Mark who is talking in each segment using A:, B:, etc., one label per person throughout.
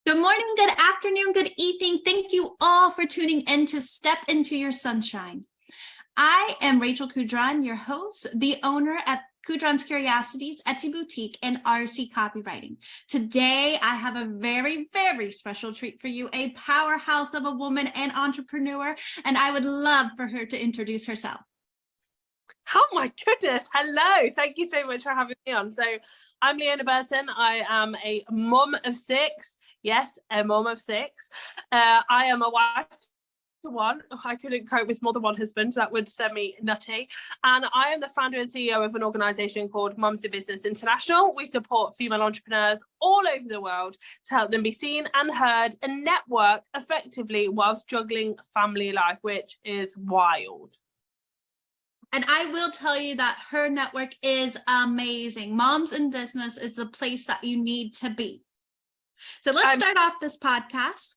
A: Good morning, good afternoon, good evening. Thank you all for tuning in to Step Into Your Sunshine. I am Rachel Kudron, your host, the owner at Kudron's Curiosities, Etsy Boutique, and RC Copywriting. Today, I have a very, very special treat for you, a powerhouse of a woman and entrepreneur, and I would love for her to introduce herself.
B: Oh my goodness. Hello. Thank you so much for having me on. So I'm Leona Burton. I am a mum of six. Yes, a mum of six. I am a wife to one. I couldn't cope with more than one husband. That would send me nutty. And I am the founder and CEO of an organisation called Mums in Business International. We support female entrepreneurs all over the world to help them be seen and heard and network effectively whilst juggling family life, which is wild.
A: And I will tell you that her network is amazing. Moms in Business is the place that you need to be. So let's start off this podcast.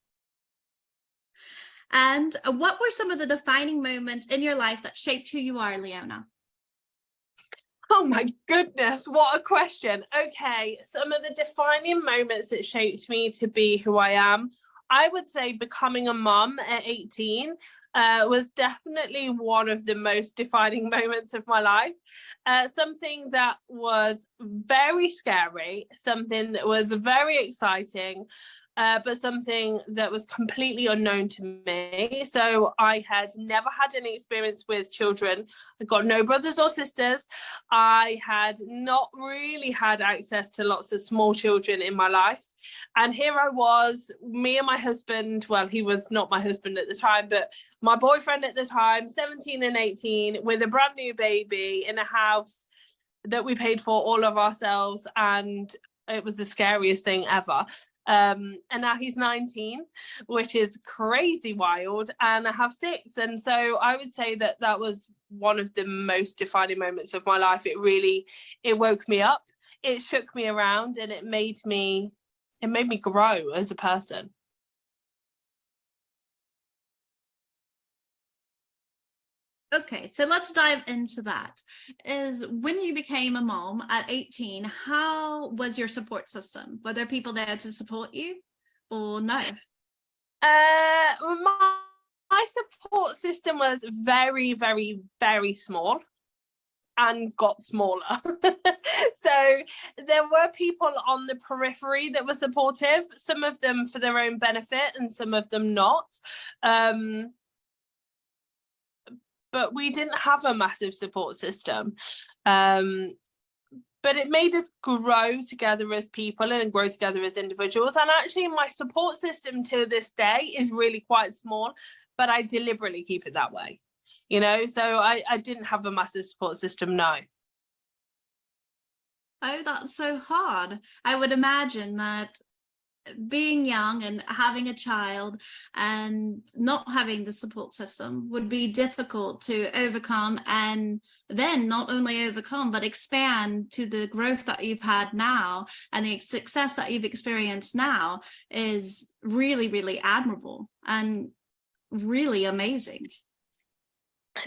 A: And what were some of the defining moments in your life that shaped who you are, Leona?
B: Oh my goodness, what a question. Okay, some of the defining moments that shaped me to be who I am. I would say becoming a mum at 18 was definitely one of the most defining moments of my life. Something that was very scary, something that was very exciting, but something that was completely unknown to me. So I had never had any experience with children. I got no brothers or sisters. I had not really had access to lots of small children in my life. And here I was, me and my husband, well, he was not my husband at the time, but my boyfriend at the time, 17 and 18, with a brand new baby in a house that we paid for all of ourselves. And it was the scariest thing ever. And now he's 19, which is crazy wild, and I have six. And so I would say that that was one of the most defining moments of my life. It woke me up, it shook me around, and it made me grow as a person.
A: Okay, so let's dive into that. Is when you became a mom at 18, how was your support system? Were there people there to support you or no?
B: My support system was very, very, very small and got smaller. So there were people on the periphery that were supportive, some of them for their own benefit and some of them not. But we didn't have a massive support system. But it made us grow together as people and grow together as individuals. And actually my support system to this day is really quite small, but I deliberately keep it that way. You know, so I didn't have a massive support system, no.
A: Oh, that's so hard. I would imagine that being young and having a child and not having the support system would be difficult to overcome, and then not only overcome but expand to the growth that you've had now, and the success that you've experienced now is really, really admirable and really amazing.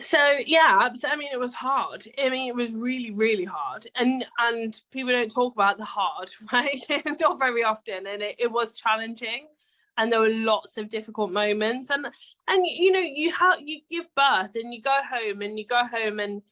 B: So yeah, I mean, it was hard. I mean, it was really, really hard, and people don't talk about the hard, right? Not very often, and it was challenging, and there were lots of difficult moments, and you know, you give birth and you go home and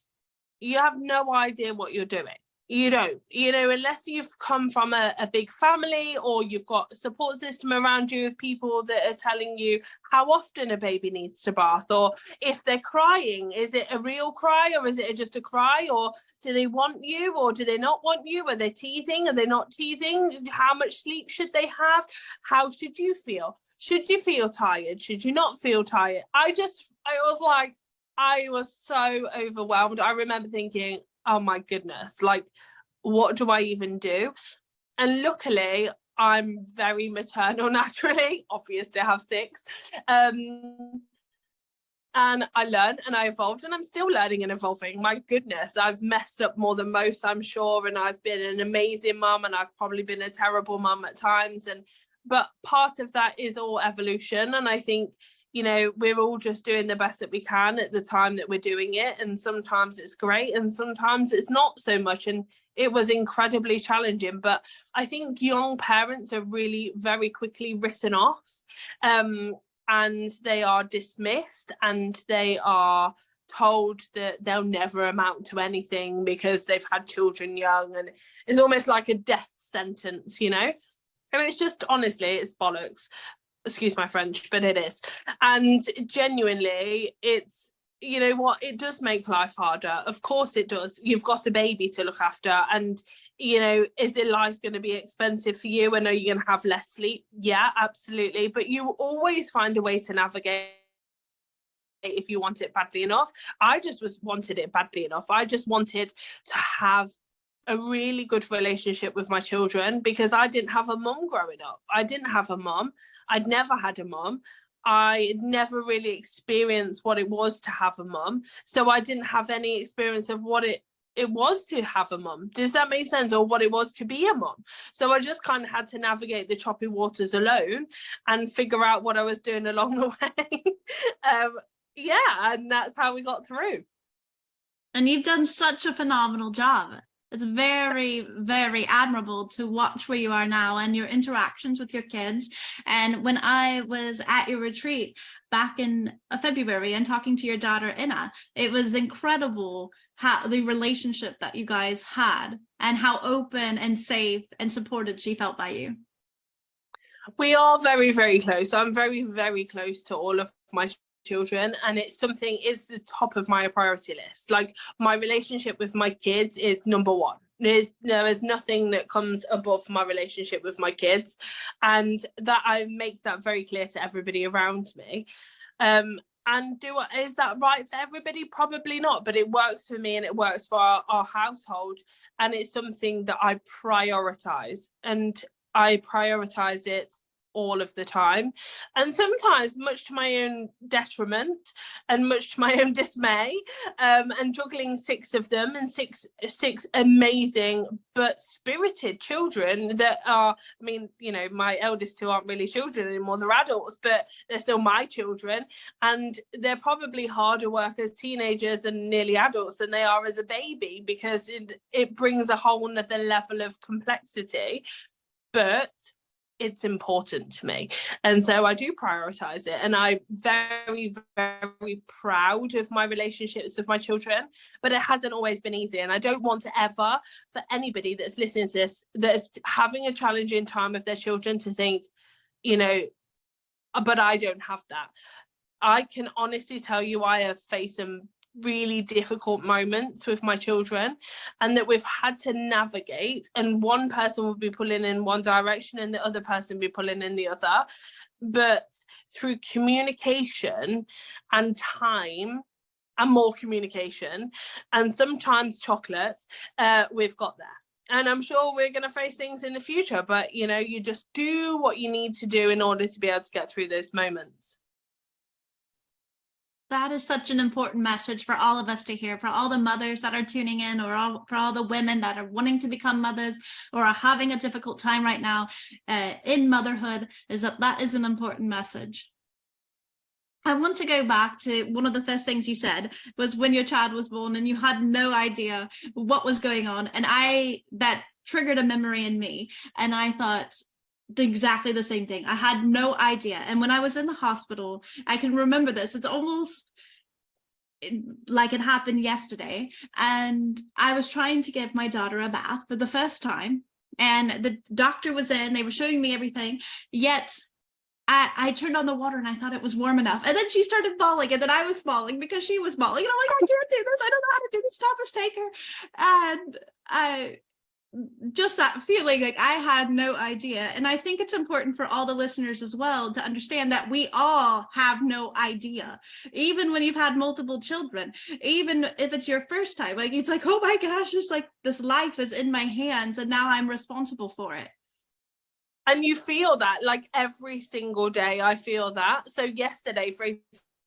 B: you have no idea what you're doing. You don't, you know, unless you've come from a big family or you've got a support system around you of people that are telling you how often a baby needs to bath, or if they're crying, is it a real cry or is it just a cry, or do they want you or do they not want you? Are they teething? Are they not teething? How much sleep should they have? How should you feel? Should you feel tired? Should you not feel tired? I was so overwhelmed. I remember thinking, oh my goodness, like, what do I even do? And luckily, I'm very maternal naturally. Obviously, I have six. And I learned and I evolved, and I'm still learning and evolving. My goodness, I've messed up more than most, I'm sure. And I've been an amazing mum, and I've probably been a terrible mum at times. But part of that is all evolution. And I think, you know, we're all just doing the best that we can at the time that we're doing it. And sometimes it's great and sometimes it's not so much. And it was incredibly challenging. But I think young parents are really very quickly written off, and they are dismissed, and they are told that they'll never amount to anything because they've had children young, and it's almost like a death sentence, you know. And it's just, honestly, it's bollocks, excuse my French, but it is. And genuinely, it's, you know what, it does make life harder. Of course it does. You've got a baby to look after, and, you know, is it life going to be expensive for you, and are you going to have less sleep? Yeah, absolutely. But you always find a way to navigate if you want it badly enough. I just wanted it badly enough. I just wanted to have a really good relationship with my children, because I didn't have a mum growing up. I didn't have a mum. I'd never had a mum. I never really experienced what it was to have a mum. So I didn't have any experience of what it was to have a mum. Does that make sense? Or what it was to be a mum. So I just kind of had to navigate the choppy waters alone and figure out what I was doing along the way. Yeah, and that's how we got through.
A: And you've done such a phenomenal job. It's very, very admirable to watch where you are now and your interactions with your kids. And when I was at your retreat back in February and talking to your daughter, Inna, it was incredible how the relationship that you guys had and how open and safe and supported she felt by you.
B: We are very, very close. I'm very, very close to all of my children, and it's the top of my priority list. Like, my relationship with my kids is number one. There is nothing that comes above my relationship with my kids, and that I make that very clear to everybody around me. And is that right for everybody? Probably not, but it works for me, and it works for our household, and it's something that I prioritize, and I prioritize it all of the time, and sometimes much to my own detriment and much to my own dismay, and juggling 6 of them, and six amazing but spirited children that are, I mean, you know, my eldest 2 aren't really children anymore, they're adults, but they're still my children, and they're probably harder work as teenagers and nearly adults than they are as a baby, because it brings a whole nother level of complexity. But it's important to me, and so I do prioritize it, and I'm very, very proud of my relationships with my children. But it hasn't always been easy, and I don't want to ever, for anybody that's listening to this, that's having a challenging time with their children, to think, you know, but I don't have that. I can honestly tell you I have faced some really difficult moments with my children, and that we've had to navigate, and one person will be pulling in one direction and the other person be pulling in the other, but through communication and time and more communication and sometimes chocolate, we've got there. And I'm sure we're going to face things in the future, but you know, you just do what you need to do in order to be able to get through those moments.
A: That is such an important message for all of us to hear, for all the mothers that are tuning in, or for all the women that are wanting to become mothers or are having a difficult time right now in motherhood, is that is an important message. I want to go back to one of the first things you said was when your child was born and you had no idea what was going on. And that triggered a memory in me. And I thought, exactly the same thing. I had no idea. And when I was in the hospital, I can remember this. It's almost like it happened yesterday. And I was trying to give my daughter a bath for the first time. And the doctor was in, they were showing me everything. Yet I turned on the water and I thought it was warm enough. And then she started bawling, and then I was bawling because she was bawling. And I'm like, I can't do this. I don't know how to do this. Stop us, take her. And just that feeling like I had no idea. And I think it's important for all the listeners as well to understand that we all have no idea, even when you've had multiple children, even if it's your first time. Like, it's like, oh my gosh, just like this life is in my hands and now I'm responsible for it.
B: And you feel that like every single day. I feel that. So yesterday, for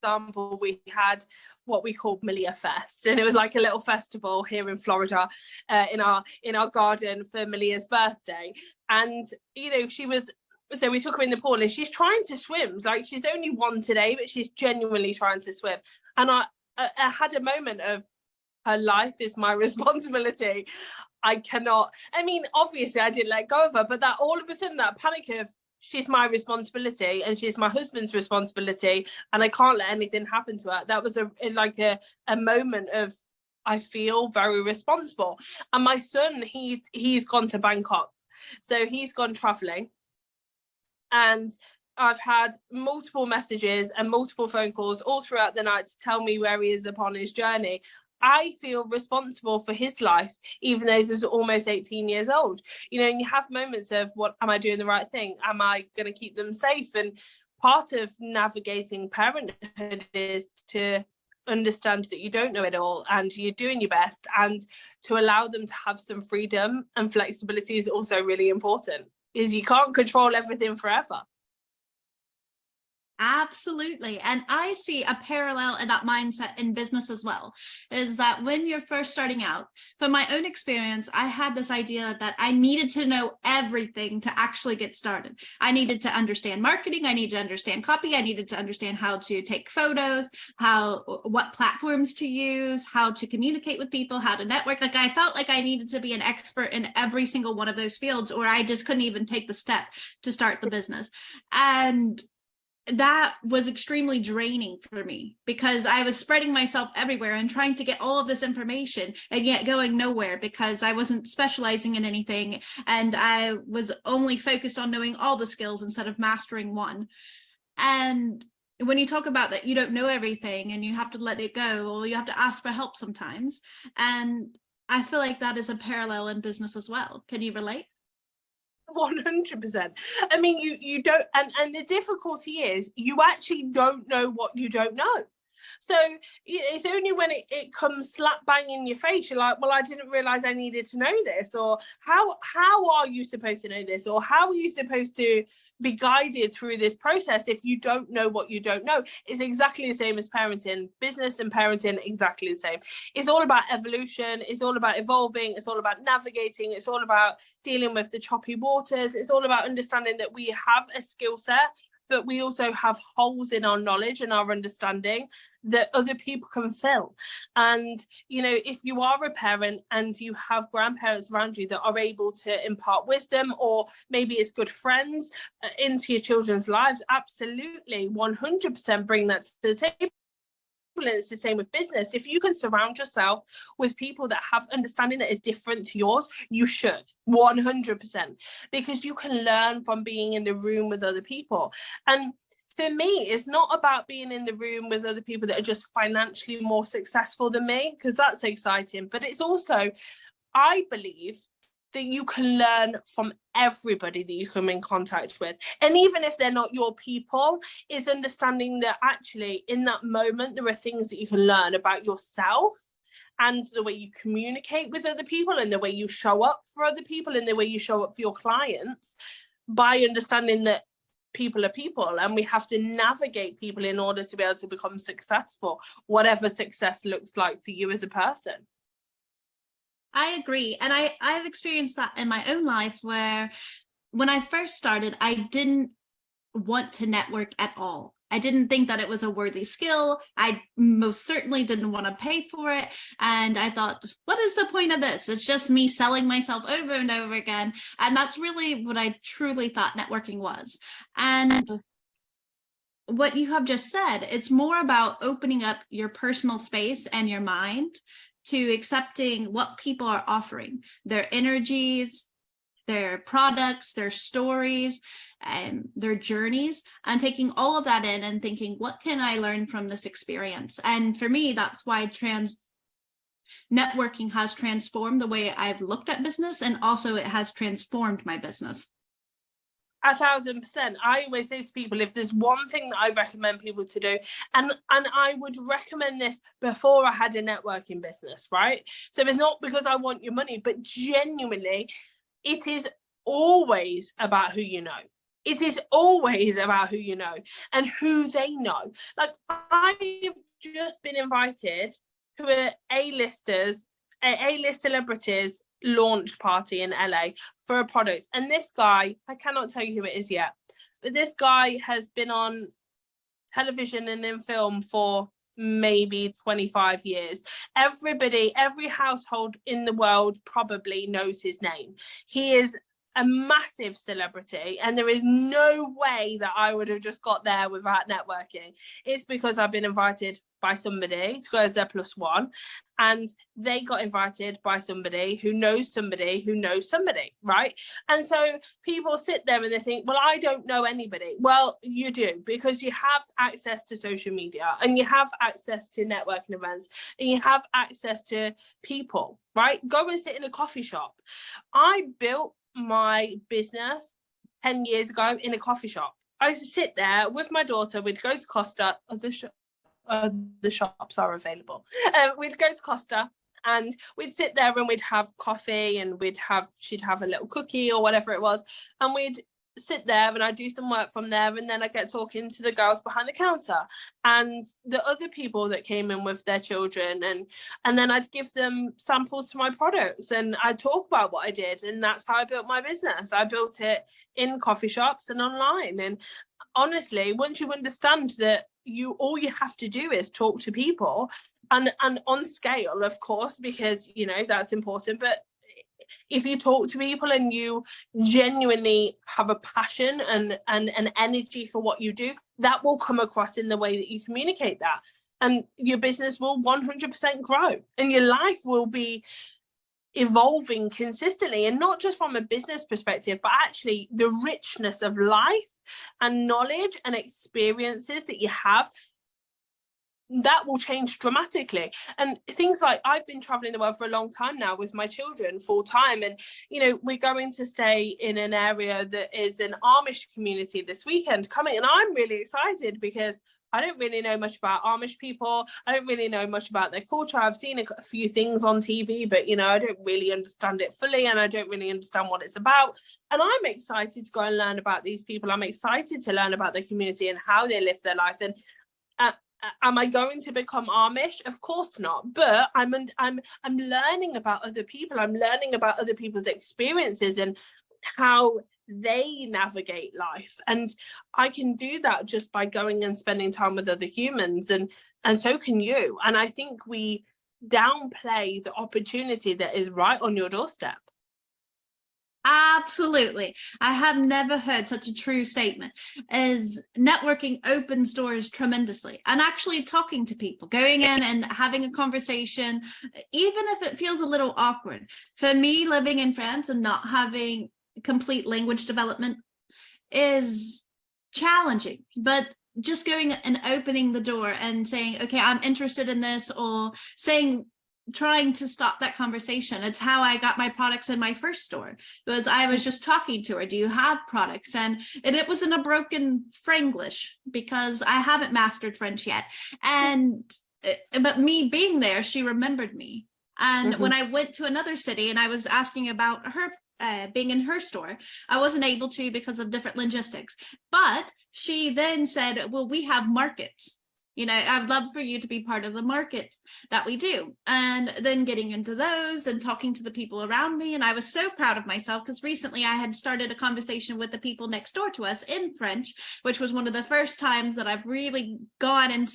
B: example, we had what we called Malia Fest, and it was like a little festival here in Florida, in our garden for Malia's birthday. And you know, so we took her in the pool, and she's trying to swim. Like, she's only 1 today, but she's genuinely trying to swim. And I had a moment of, her life is my responsibility. I cannot. I mean, obviously I didn't let go of her, but that all of a sudden, that panic of, she's my responsibility and she's my husband's responsibility and I can't let anything happen to her. That was a moment of, I feel very responsible. And my son, he's gone to Bangkok. So he's gone traveling. And I've had multiple messages and multiple phone calls all throughout the night to tell me where he is upon his journey. I feel responsible for his life, even though he's almost 18 years old. You know, and you have moments of, what am I doing the right thing? Am I going to keep them safe? And part of navigating parenthood is to understand that you don't know it all and you're doing your best, and to allow them to have some freedom and flexibility is also really important, is you can't control everything forever.
A: Absolutely. And I see a parallel in that mindset in business as well, is that when you're first starting out, from my own experience, I had this idea that I needed to know everything to actually get started. I needed to understand marketing. I needed to understand copy. I needed to understand how to take photos, what platforms to use, how to communicate with people, how to network. Like, I felt like I needed to be an expert in every single one of those fields, or I just couldn't even take the step to start the business. And that was extremely draining for me, because I was spreading myself everywhere and trying to get all of this information and yet going nowhere, because I wasn't specializing in anything and I was only focused on knowing all the skills instead of mastering one. And when you talk about that, you don't know everything and you have to let it go, or you have to ask for help sometimes. And I feel like that is a parallel in business as well. Can you relate?
B: 100%. I mean, you don't, and the difficulty is you actually don't know what you don't know. So it's only when it comes slap bang in your face, you're like, well, I didn't realize I needed to know this, or how are you supposed to know this, or how are you supposed to be guided through this process if you don't know what you don't know? It's exactly the same as parenting. Business and parenting, exactly the same. It's all about evolution. It's all about evolving. It's all about navigating. It's all about dealing with the choppy waters. It's all about understanding that we have a skill set, but we also have holes in our knowledge and our understanding that other people can fill. And, you know, if you are a parent and you have grandparents around you that are able to impart wisdom, or maybe it's good friends into your children's lives, absolutely, 100% bring that to the table. And it's the same with business. If you can surround yourself with people that have understanding that is different to yours, you should, 100%, because you can learn from being in the room with other people. And for me, it's not about being in the room with other people that are just financially more successful than me, because that's exciting, but it's also, I believe, that you can learn from everybody that you come in contact with. And even if they're not your people, is understanding that actually in that moment, there are things that you can learn about yourself and the way you communicate with other people and the way you show up for other people and the way you show up for your clients, by understanding that people are people and we have to navigate people in order to be able to become successful, whatever success looks like for you as a person.
A: I agree. And I've experienced that in my own life, where when I first started, I didn't want to network at all. I didn't think that it was a worthy skill. I most certainly didn't want to pay for it. And I thought, what is the point of this? It's just me selling myself over and over again. And that's really what I truly thought networking was. And what you have just said, it's more about opening up your personal space and your mind to accepting what people are offering, their energies, their products, their stories, and their journeys, and taking all of that in and thinking, what can I learn from this experience? And for me, that's why networking has transformed the way I've looked at business, and also it has transformed my business.
B: 1,000%. I always say to people, if there's one thing that I recommend people to do, and I would recommend this before I had a networking business, right? So it's not because I want your money, but genuinely, it is always about who you know. It is always about who you know and who they know. Like, I've just been invited to a A-list celebrities launch party in LA for a product, and this guy, I cannot tell you who it is yet, but this guy has been on television and in film for maybe 25 years. Everybody, every household in the world probably knows his name. He is a massive celebrity, and there is no way that I would have just got there without networking. It's because I've been invited by somebody to go as their plus one, and they got invited by somebody who knows somebody who knows somebody, right? And so people sit there and they think, well, I don't know anybody. Well, you do, because you have access to social media, and you have access to networking events, and you have access to people, right? Go and sit in a coffee shop. I built my business 10 years ago in a coffee shop. I used to sit there with my daughter. We'd go to Costa. The shops are available. We'd go to Costa, and we'd sit there and we'd have coffee, and she'd have a little cookie or whatever it was, and we'd sit there and I'd do some work from there, and then I get talking to the girls behind the counter and the other people that came in with their children, and then I'd give them samples to my products, and I'd talk about what I did. And that's how I built my business. I built it in coffee shops and online. And honestly, once you understand that all you have to do is talk to people, and on scale, of course, because that's important, but if you talk to people and you genuinely have a passion and an energy for what you do, that will come across in the way that you communicate that. And your business will 100% grow, and your life will be evolving consistently, and not just from a business perspective, but actually the richness of life and knowledge and experiences that you have, that will change dramatically. And things like, I've been traveling the world for a long time now with my children full time, and we're going to stay in an area that is an Amish community this weekend coming, and I'm really excited because I don't really know much about Amish people. I don't really know much about their culture. I've seen a few things on TV, but I don't really understand it fully, and I don't really understand what it's about. And I'm excited to go and learn about these people. I'm excited to learn about their community and how they live their life. And am I going to become Amish? Of course not. But I'm learning about other people. I'm learning about other people's experiences and how they navigate life. And I can do that just by going and spending time with other humans, and so can you. And I think we downplay the opportunity that is right on your doorstep.
A: Absolutely. I have never heard such a true statement, as networking opens doors tremendously, and actually talking to people, going in and having a conversation, even if it feels a little awkward. For me, living in France and not having complete language development is challenging, but just going and opening the door and saying, okay, I'm interested in this, or trying to stop that conversation. It's how I got my products in my first store, because I was just talking to her, do you have products? And it was in a broken Franglish, because I haven't mastered French yet. But me being there, she remembered me. And when I went to another city and I was asking about her being in her store, I wasn't able to because of different logistics. But she then said, well, we have markets. I'd love for you to be part of the market that we do. And then getting into those and talking to the people around me. And I was so proud of myself, because recently I had started a conversation with the people next door to us in French, which was one of the first times that I've really gone and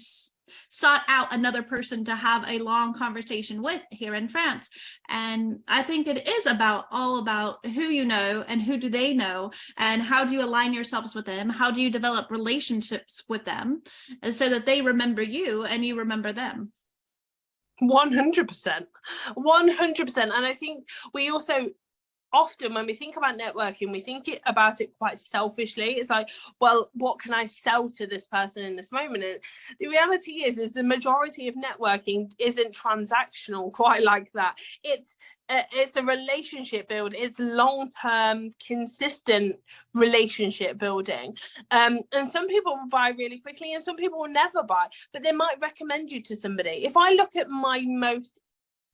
A: sought out another person to have a long conversation with here in France. And I think it is all about who you know and who do they know, and how do you align yourselves with them? How do you develop relationships with them, and so that they remember you and you remember them?
B: 100%. And I think we also, often when we think about networking, we think about it quite selfishly. It's like, well, what can I sell to this person in this moment? And the reality is the majority of networking isn't transactional quite like that. It's a relationship build. It's long-term, consistent relationship building. And some people will buy really quickly, and some people will never buy, but they might recommend you to somebody. If I look at my most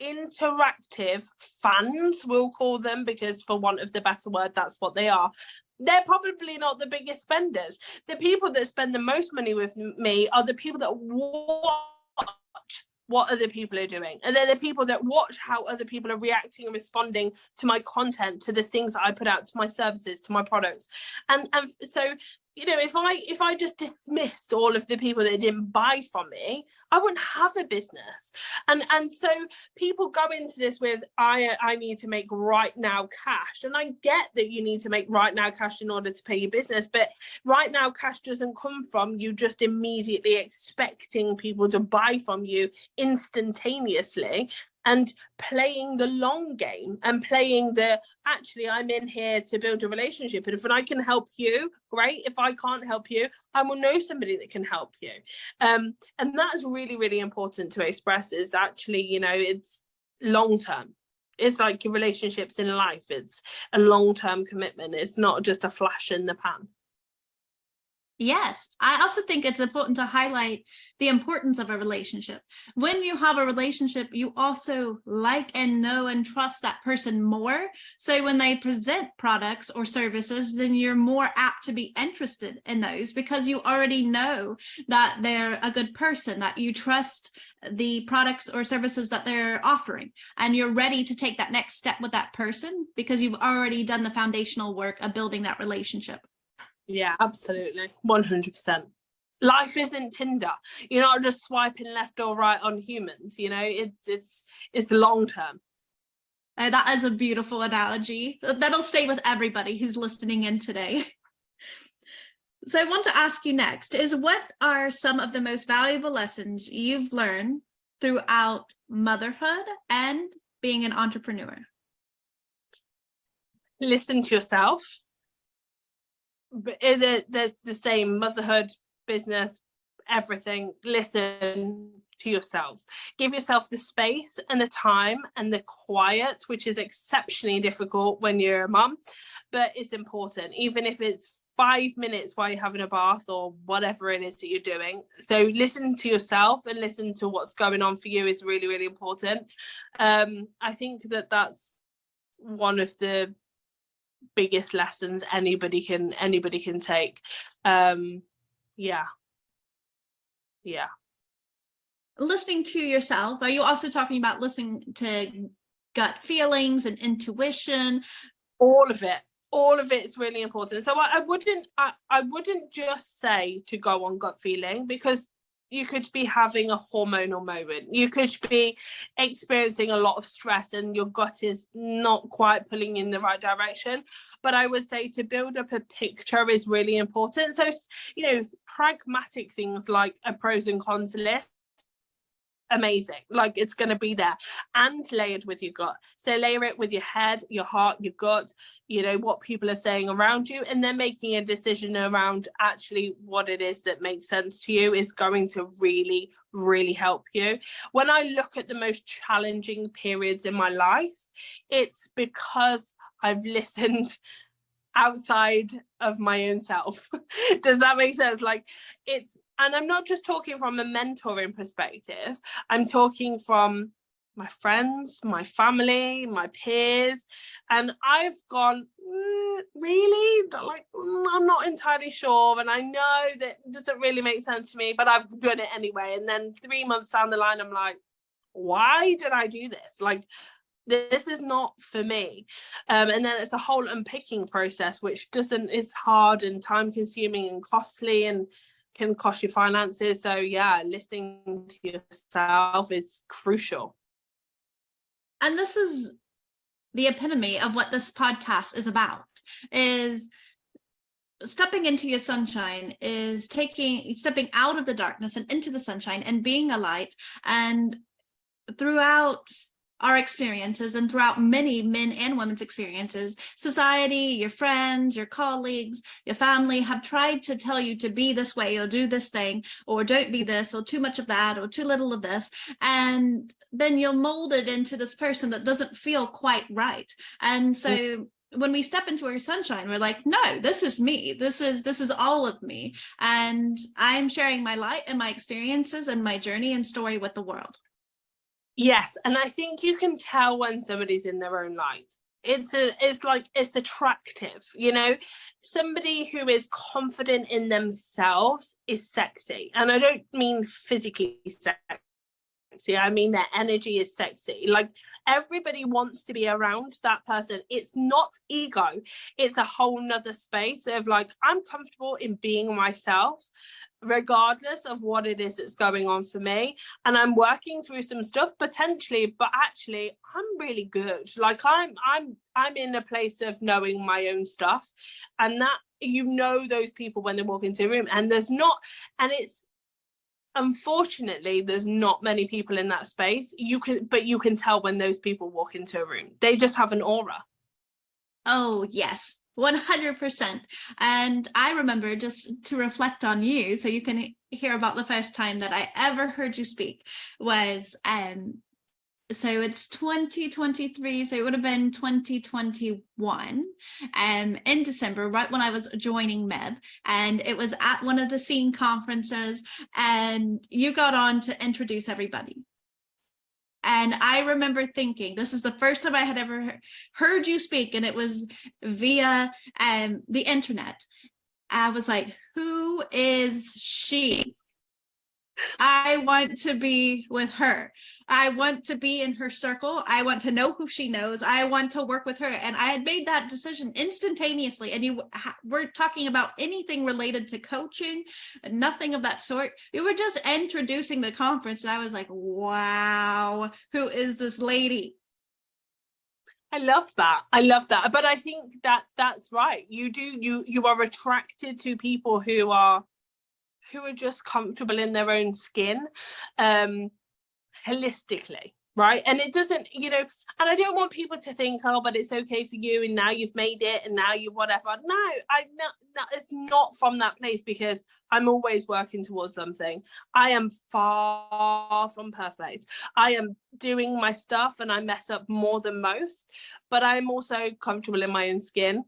B: interactive fans, we'll call them, because for want of the better word, that's what they are. They're probably not the biggest spenders. The people that spend the most money with me are the people that watch what other people are doing, and they're the people that watch how other people are reacting and responding to my content, to the things that I put out, to my services, to my products. And so you know, if I just dismissed all of the people that didn't buy from me, I wouldn't have a business. And so people go into this with, I need to make right now cash. And I get that you need to make right now cash in order to pay your business, but right now cash doesn't come from you just immediately expecting people to buy from you instantaneously, and playing the long game and playing the, actually, I'm in here to build a relationship, and if I can help you, great. If I can't help you, I will know somebody that can help you. And that's really, really important to express, is actually, you know, it's long term. It's like your relationships in life. It's a long-term commitment. It's not just a flash in the pan.
A: Yes, I also think it's important to highlight the importance of a relationship. When you have a relationship, you also like and know and trust that person more. So when they present products or services, then you're more apt to be interested in those, because you already know that they're a good person, that you trust the products or services that they're offering, and you're ready to take that next step with that person because you've already done the foundational work of building that relationship.
B: Yeah, absolutely. 100%. Life isn't Tinder. You're not just swiping left or right on humans, you know, it's long term.
A: That is a beautiful analogy. That'll stay with everybody who's listening in today. So I want to ask you next is, what are some of the most valuable lessons you've learned throughout motherhood and being an entrepreneur?
B: Listen to yourself. But there's the same, motherhood, business, everything. Listen to yourself. Give yourself the space and the time and the quiet, which is exceptionally difficult when you're a mum, but it's important, even if it's 5 minutes while you're having a bath or whatever it is that you're doing. So listen to yourself and listen to what's going on for you is really, really important. I think that's one of the biggest lessons anybody can take. Yeah
A: Listening to yourself, are you also talking about listening to gut feelings and intuition?
B: All of it is really important. So I wouldn't just say to go on gut feeling, because you could be having a hormonal moment. You could be experiencing a lot of stress and your gut is not quite pulling in the right direction. But I would say to build up a picture is really important. So, you know, pragmatic things like a pros and cons list, amazing, like it's going to be there, and layered with your gut. So layer it with your head, your heart, your gut, you know, what people are saying around you, and then making a decision around actually what it is that makes sense to you is going to really, really help you. When I look at the most challenging periods in my life, it's because I've listened outside of my own self. Does that make sense? Like, it's, and I'm not just talking from a mentoring perspective, I'm talking from my friends, my family, my peers, and I've gone, really? Like, I'm not entirely sure, and I know that doesn't really make sense to me, but I've done it anyway. And then 3 months down the line, I'm like, why did I do this? Like, this is not for me. And then it's a whole unpicking process, which is hard and time consuming and costly and can cost you finances. So yeah, listening to yourself is crucial.
A: And this is the epitome of what this podcast is about, is stepping into your sunshine, is stepping out of the darkness and into the sunshine and being a light. And throughout our experiences and throughout many men and women's experiences, society, your friends, your colleagues, your family have tried to tell you to be this way or do this thing, or don't be this, or too much of that, or too little of this. And then you're molded into this person that doesn't feel quite right. And so when we step into our sunshine, we're like, no, this is me. This is all of me. And I'm sharing my light and my experiences and my journey and story with the world.
B: Yes, and I think you can tell when somebody's in their own light. It's attractive, you know. Somebody who is confident in themselves is sexy, and I don't mean physically sexy. I mean, their energy is sexy. Like, everybody wants to be around that person. It's not ego. It's a whole nother space of like, I'm comfortable in being myself, regardless of what it is that's going on for me. And I'm working through some stuff potentially, but actually I'm really good. Like, I'm in a place of knowing my own stuff, and that, you know, those people when they walk into a room, and it's unfortunately there's not many people in that space. You can tell when those people walk into a room, they just have an aura.
A: Oh yes, 100%. And I remember, just to reflect on you so you can hear about the first time that I ever heard you speak, was so it's 2023, so it would have been 2021, in December, right when I was joining MEB, and it was at one of the scene conferences, and you got on to introduce everybody. And I remember thinking, this is the first time I had ever heard you speak, and it was via the internet. I was like, who is she? I want to be with her. I want to be in her circle. I want to know who she knows. I want to work with her. And I had made that decision instantaneously. And you were talking about anything related to coaching, nothing of that sort. You were just introducing the conference. And I was like, wow, who is this lady?
B: I love that. But I think that that's right. You are attracted to people who are just comfortable in their own skin, holistically, right? And it doesn't, and I don't want people to think, oh, but it's okay for you, and now you've made it, and now you whatever. No, it's not from that place, because I'm always working towards something. I am far from perfect. I am doing my stuff, and I mess up more than most, but I'm also comfortable in my own skin.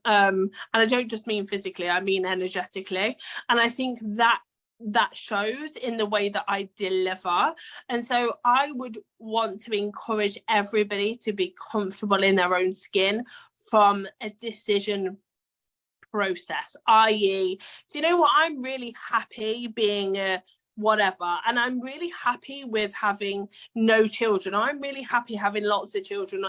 B: And I don't just mean physically, I mean energetically. And I think that shows in the way that I deliver. And so I would want to encourage everybody to be comfortable in their own skin from a decision process, i.e., do you know what, I'm really happy being a whatever, and I'm really happy with having no children. I'm really happy having lots of children.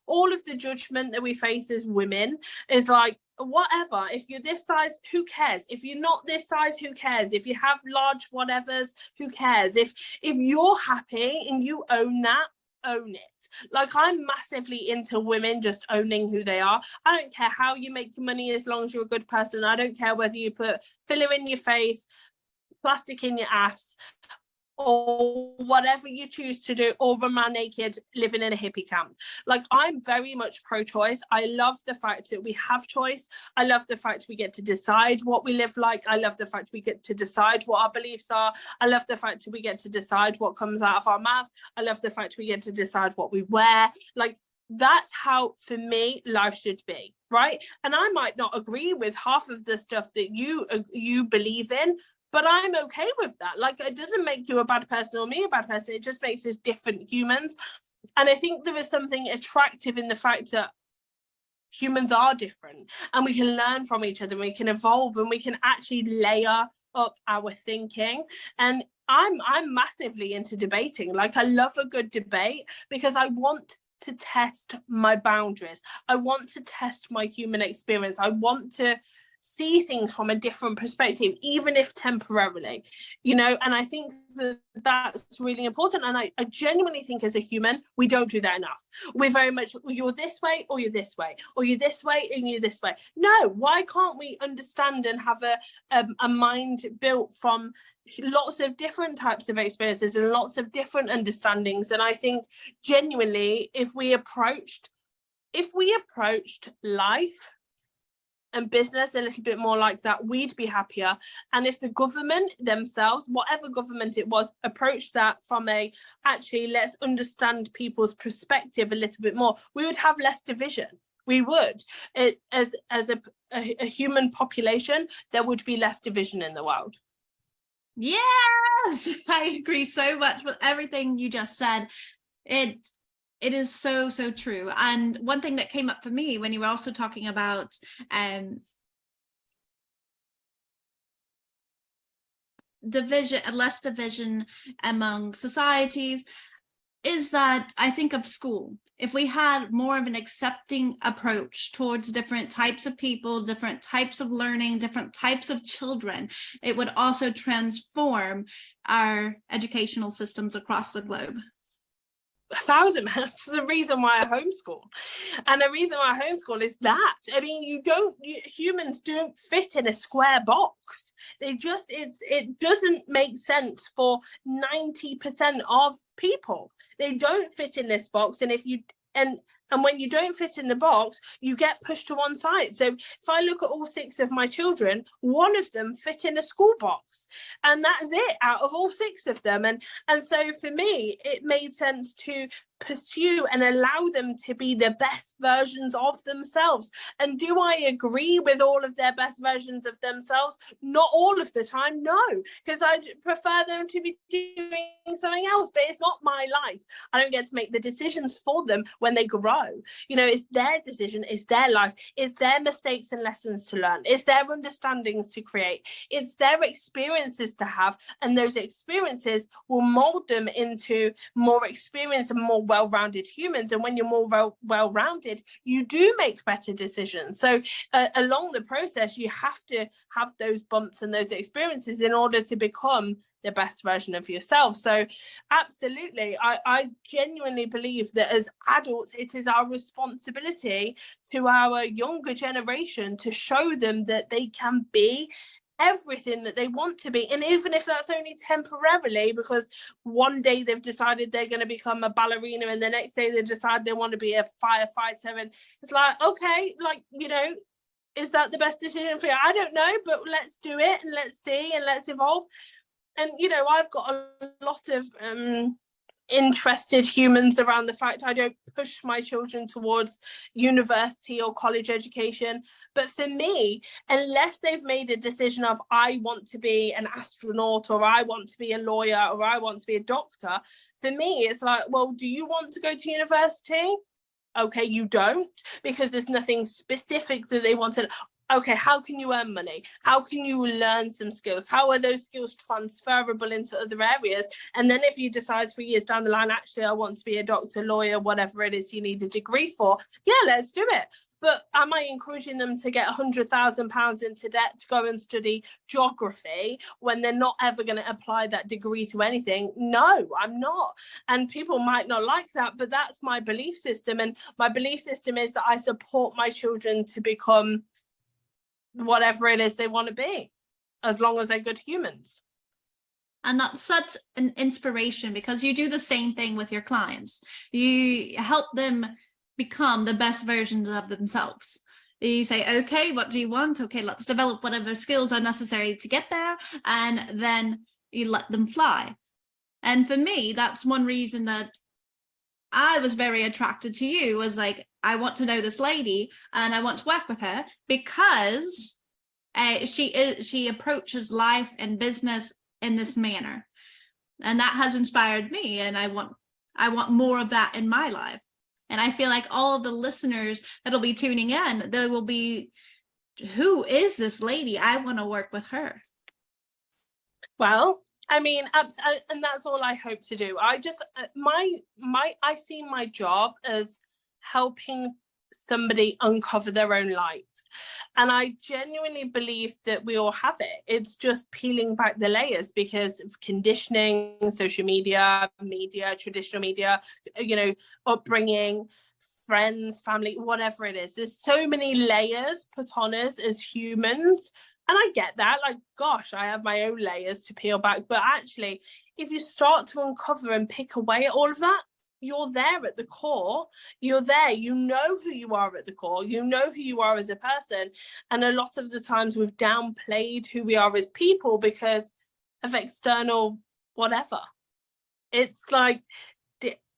B: All of the judgment that we face as women is like, whatever, if you're this size, who cares? If you're not this size, who cares? If you have large whatevers, who cares? If you're happy and you own that, own it. Like, I'm massively into women just owning who they are. I don't care how you make money, as long as you're a good person. I don't care whether you put filler in your face, plastic in your ass, or whatever you choose to do, or run around naked living in a hippie camp. Like, I'm very much pro-choice. I love the fact that we have choice. I love the fact we get to decide what we live like. I love the fact we get to decide what our beliefs are. I love the fact we get to decide what comes out of our mouths. I love the fact we get to decide what we wear. Like, that's how, for me, life should be, right? And I might not agree with half of the stuff that you believe in, but I'm okay with that. Like, it doesn't make you a bad person or me a bad person. It just makes us different humans. And I think there is something attractive in the fact that humans are different, and we can learn from each other, and we can evolve, and we can actually layer up our thinking. And I'm massively into debating. Like, I love a good debate, because I want to test my boundaries. I want to test my human experience. I want to see things from a different perspective, even if temporarily, and I think that's really important. And I genuinely think, as a human, we don't do that enough. We're very much, you're this way or you're this way, or you're this way and you're this way. No, why can't we understand and have a mind built from lots of different types of experiences and lots of different understandings? And I think genuinely, if we approached life and business a little bit more like that, we'd be happier. And if the government themselves, whatever government it was, approached that from actually, let's understand people's perspective a little bit more, we would have less division. We would. As a human population, there would be less division in the world.
A: Yes, I agree so much with everything you just said. It is so, so true. And one thing that came up for me when you were also talking about less division among societies is that I think of school. If we had more of an accepting approach towards different types of people, different types of learning, different types of children, it would also transform our educational systems across the globe.
B: 1,000%. That's the reason why I homeschool. And the reason why I homeschool is that, I mean, humans don't fit in a square box. It doesn't make sense for 90% of people. They don't fit in this box. And and when you don't fit in the box, you get pushed to one side. So if I look at all 6 of my children, one of them fit in a school box, and that's it out of all 6 of them. And so for me, it made sense to pursue and allow them to be the best versions of themselves. And do I agree with all of their best versions of themselves? Not all of the time, no, because I prefer them to be doing something else, but it's not my life. I don't get to make the decisions for them when they grow. You know, it's their decision, it's their life, it's their mistakes and lessons to learn, it's their understandings to create, it's their experiences to have, and those experiences will mold them into more experienced and more well-rounded humans. And when you're more well-rounded, you do make better decisions. So along the process, you have to have those bumps and those experiences in order to become the best version of yourself. So absolutely, I genuinely believe that as adults, it is our responsibility to our younger generation to show them that they can be everything that they want to be. And even if that's only temporarily, because one day they've decided they're going to become a ballerina and the next day they decide they want to be a firefighter, and it's like, okay, like, you know, is that the best decision for you? I don't know, but let's do it and let's see and let's evolve. And, you know, I've got a lot of interested humans around the fact I don't push my children towards university or college education. But for me, unless they've made a decision of I want to be an astronaut, or I want to be a lawyer, or I want to be a doctor, for me, it's like, well, do you want to go to university? Okay, you don't, because there's nothing specific that they want to. Okay, how can you earn money? How can you learn some skills? How are those skills transferable into other areas? And then if you decide 3 years down the line, actually, I want to be a doctor, lawyer, whatever it is you need a degree for, yeah, let's do it. But am I encouraging them to get £100,000 into debt to go and study geography when they're not ever going to apply that degree to anything? No, I'm not. And people might not like that, but that's my belief system. And my belief system is that I support my children to become whatever it is they want to be, as long as they're good humans.
A: And that's such an inspiration, because you do the same thing with your clients. You help them become the best versions of themselves. You say, okay, what do you want? Okay, let's develop whatever skills are necessary to get there, and then you let them fly. And for me, that's one reason that I was very attracted to you, was like, I want to know this lady and I want to work with her, because she approaches life and business in this manner. And that has inspired me, and I want more of that in my life. And I feel like all of the listeners that'll be tuning in, they will be, who is this lady? I want to work with her.
B: Well, I mean, and that's all I hope to do. I just, I see my job as helping somebody uncover their own light. And I genuinely believe that we all have it. It's just peeling back the layers because of conditioning, social media, traditional media, you know, upbringing, friends, family, whatever it is. There's so many layers put on us as humans. And I get that, like, gosh, I have my own layers to peel back. But actually, if you start to uncover and pick away at all of that, you're there at the core. You're there. You know who you are at the core. You know who you are as a person. And a lot of the times we've downplayed who we are as people because of external whatever. It's like,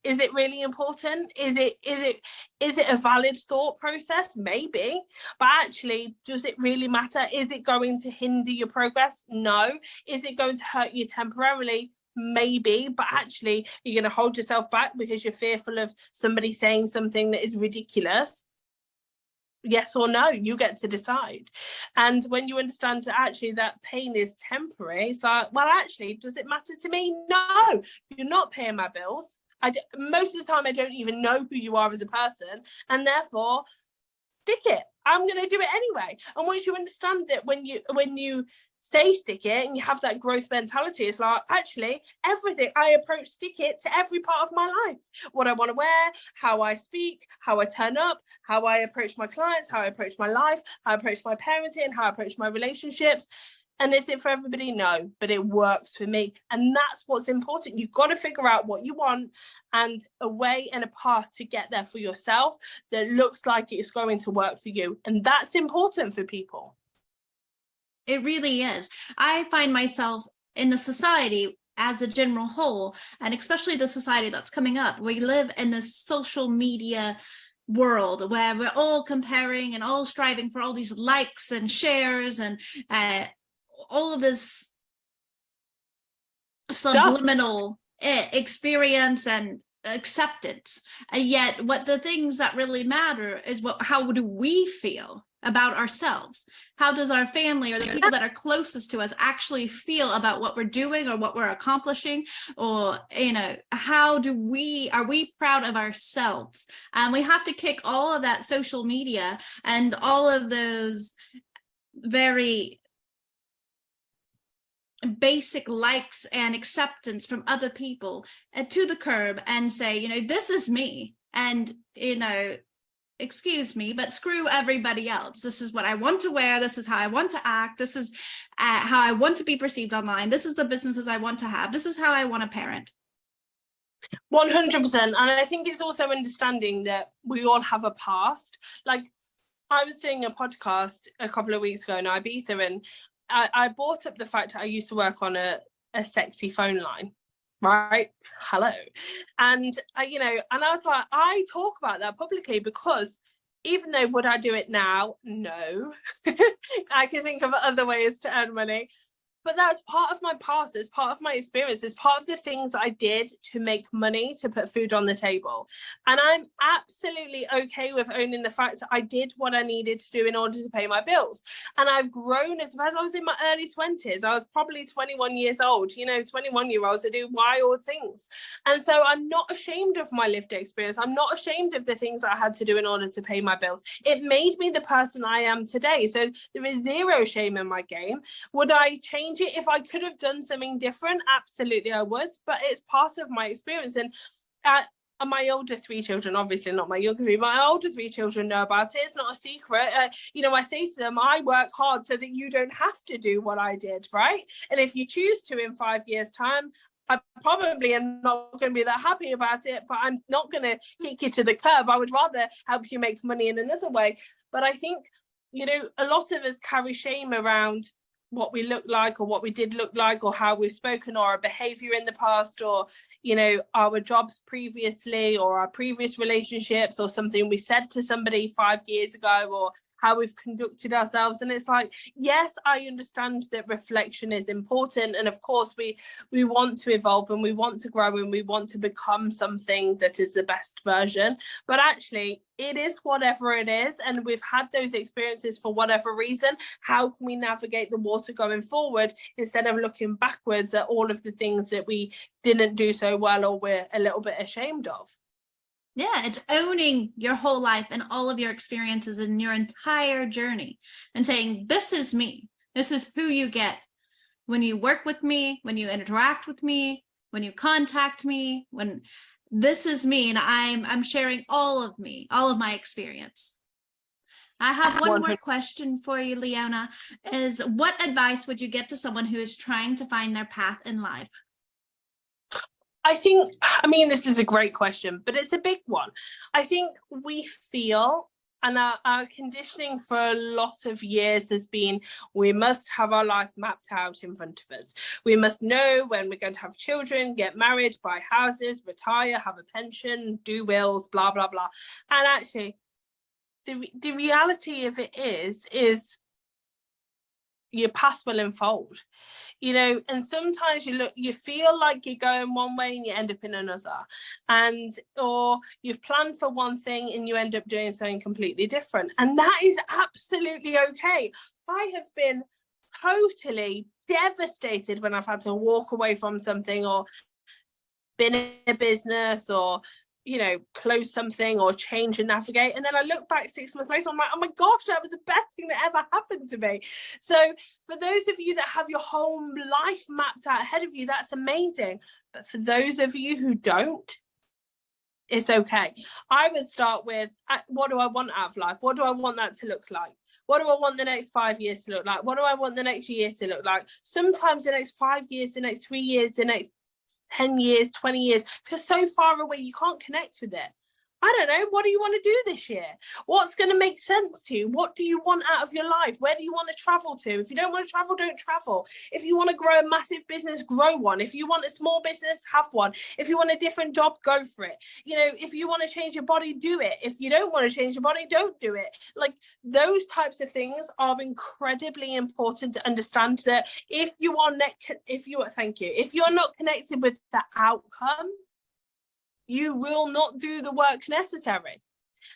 B: is it really important? Is it a valid thought process? Maybe. But actually, does it really matter? Is it going to hinder your progress? No. Is it going to hurt you temporarily? Maybe. But actually, you're going to hold yourself back because you're fearful of somebody saying something that is ridiculous. yes or no. You get to decide. And when you understand that actually that pain is temporary, it's like, well, actually, does it matter to me? No, you're not paying my bills. Most of the time I don't even know who you are as a person, and therefore stick it. I'm going to do it anyway. And once you understand that, when you say stick it and you have that growth mentality, it's like, actually, everything I approach, stick it to every part of my life. What I want to wear, how I speak, how I turn up, how I approach my clients, how I approach my life, how I approach my parenting, how I approach my relationships. And is it for everybody? No, but it works for me. And that's what's important. You've got to figure out what you want and a way and a path to get there for yourself that looks like it's going to work for you. And that's important for people.
A: It really is. I find myself in the society as a general whole, and especially the society that's coming up, we live in this social media world where we're all comparing and all striving for all these likes and shares and all of this subliminal experience and acceptance. And yet what the things that really matter is how do we feel about ourselves? How does our family or the people that are closest to us actually feel about what we're doing or what we're accomplishing? Or, are we proud of ourselves? And we have to kick all of that social media and all of those very basic likes and acceptance from other people to the curb and say, this is me. And, excuse me, but screw everybody else. This is what I want to wear. This is how I want to act. This is how I want to be perceived online. This is the businesses I want to have. This is how I want to parent.
B: 100%. And I think it's also understanding that we all have a past. Like, I was doing a podcast a couple of weeks ago in Ibiza, and I brought up the fact that I used to work on a sexy phone line, right? Hello. And and I was like, I talk about that publicly because even though would I do it now? No. I can think of other ways to earn money. But that's part of my past. It's part of my experience. It's part of the things I did to make money, to put food on the table. And I'm absolutely okay with owning the fact that I did what I needed to do in order to pay my bills. And I've grown as I was in my early 20s. I was probably 21 years old, 21-year-olds that do wild things. And so I'm not ashamed of my lived experience. I'm not ashamed of the things I had to do in order to pay my bills. It made me the person I am today. So there is zero shame in my game. Would I change it if I could have done something different? Absolutely I would, but it's part of my experience. And my older 3 children, obviously not my younger 3, my older 3 children know about it. It's not a secret. I say to them, I work hard so that you don't have to do what I did, right? And if you choose to in 5 years time, I probably am not going to be that happy about it, but I'm not going to kick you to the curb. I would rather help you make money in another way. But I think, a lot of us carry shame around what we look like or what we did look like or how we've spoken or our behavior in the past or our jobs previously or our previous relationships or something we said to somebody 5 years ago or how we've conducted ourselves. And it's like, yes, I understand that reflection is important, and of course we want to evolve and we want to grow and we want to become something that is the best version, but actually it is whatever it is, and we've had those experiences for whatever reason. How can we navigate the water going forward instead of looking backwards at all of the things that we didn't do so well or we're a little bit ashamed of?
A: Yeah, it's owning your whole life and all of your experiences and your entire journey and saying, this is me. This is who you get when you work with me, when you interact with me, when you contact me, when this is me. And I'm sharing all of me, all of my experience. I have one more question for you, Leona, is what advice would you give to someone who is trying to find their path in life?
B: This is a great question, but it's a big one. I think we feel, and our conditioning for a lot of years has been, we must have our life mapped out in front of us. We must know when we're going to have children, get married, buy houses, retire, have a pension, do wills, blah, blah, blah. And actually, the reality of it is your path will unfold, you know. And sometimes you feel like you're going one way and you end up in another, or you've planned for one thing and you end up doing something completely different, and that is absolutely okay. I have been totally devastated when I've had to walk away from something, or been in a business, or close something or change and navigate, and then I look back 6 months later, I'm like, oh my gosh, that was the best thing that ever happened to me. So for those of you that have your whole life mapped out ahead of you, that's amazing. But for those of you who don't, it's okay. I would start with, what do I want out of life? What do I want that to look like? What do I want the next 5 years to look like? What do I want the next year to look like? Sometimes the next 5 years, the next 3 years, the next 10 years, 20 years, feel so far away you can't connect with it. I don't know, what do you want to do this year? What's going to make sense to you? What do you want out of your life? Where do you want to travel to? If you don't want to travel, don't travel. If you want to grow a massive business, grow one. If you want a small business, have one. If you want a different job, go for it. If you want to change your body, do it. If you don't want to change your body, don't do it. Like, those types of things are incredibly important to understand, that if you're not connected with the outcome, you will not do the work necessary.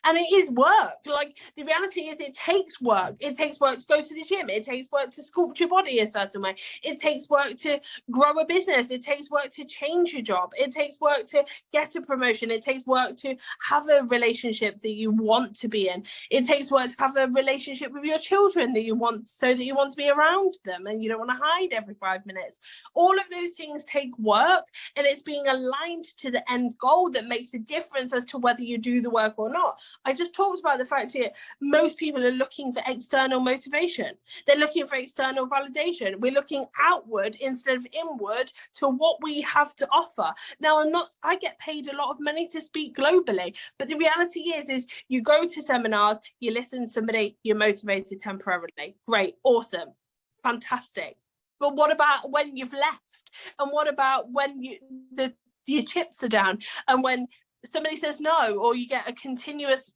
B: And it is work. Like, the reality is, it takes work. It takes work to go to the gym. It takes work to sculpt your body a certain way. It takes work to grow a business. It takes work to change your job. It takes work to get a promotion. It takes work to have a relationship that you want to be in. It takes work to have a relationship with your children that you want, so that you want to be around them and you don't want to hide every 5 minutes. All of those things take work, and it's being aligned to the end goal that makes a difference as to whether you do the work or not. I just talked about the fact here, most people are looking for external motivation. They're looking for external validation. We're looking outward instead of inward to what we have to offer. Now, I get paid a lot of money to speak globally, but the reality is you go to seminars, you listen to somebody, you're motivated temporarily. Great, awesome, fantastic. But what about when you've left? And what about when your chips are down, and when somebody says no, or you get a continuous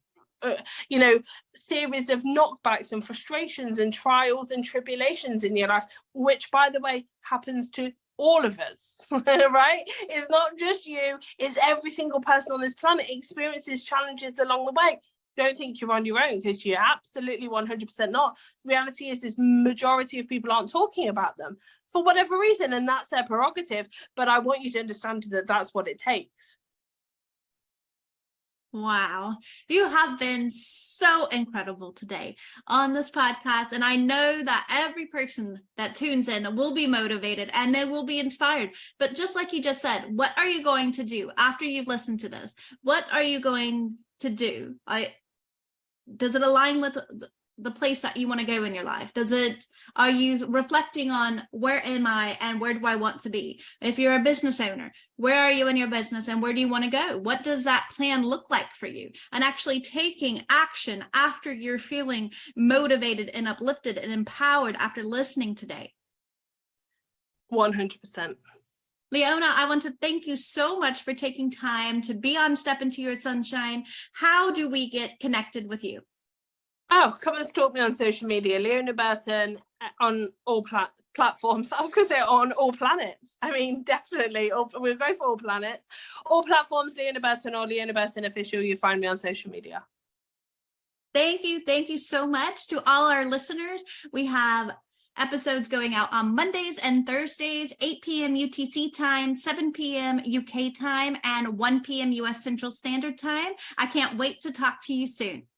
B: series of knockbacks and frustrations and trials and tribulations in your life, which, by the way, happens to all of us, right? It's not just you, it's every single person on this planet experiences challenges along the way. Don't think you're on your own, because you're absolutely 100% not. The reality is, majority of people aren't talking about them for whatever reason, and that's their prerogative. But I want you to understand that that's what it takes.
A: Wow, you have been so incredible today on this podcast. And I know that every person that tunes in will be motivated and they will be inspired. But just like you just said, what are you going to do after you've listened to this? What are you going to do? Does it align with the place that you want to go in your life? Are you reflecting on, where am I and where do I want to be? If you're a business owner, where are you in your business and where do you want to go? What does that plan look like for you? And actually taking action after you're feeling motivated and uplifted and empowered after listening today.
B: 100%.
A: Leona, I want to thank you so much for taking time to be on Step Into Your Sunshine. How do we get connected with you?
B: Oh, come and stalk me on social media, Leona Burton, on all platforms. I was going to say on all planets. I mean, definitely. We'll go for all planets. All platforms, Leona Burton or Leona Burton Official. You find me on social media.
A: Thank you. Thank you so much to all our listeners. We have episodes going out on Mondays and Thursdays, 8 p.m. UTC time, 7 p.m. UK time, and 1 p.m. US Central Standard Time. I can't wait to talk to you soon.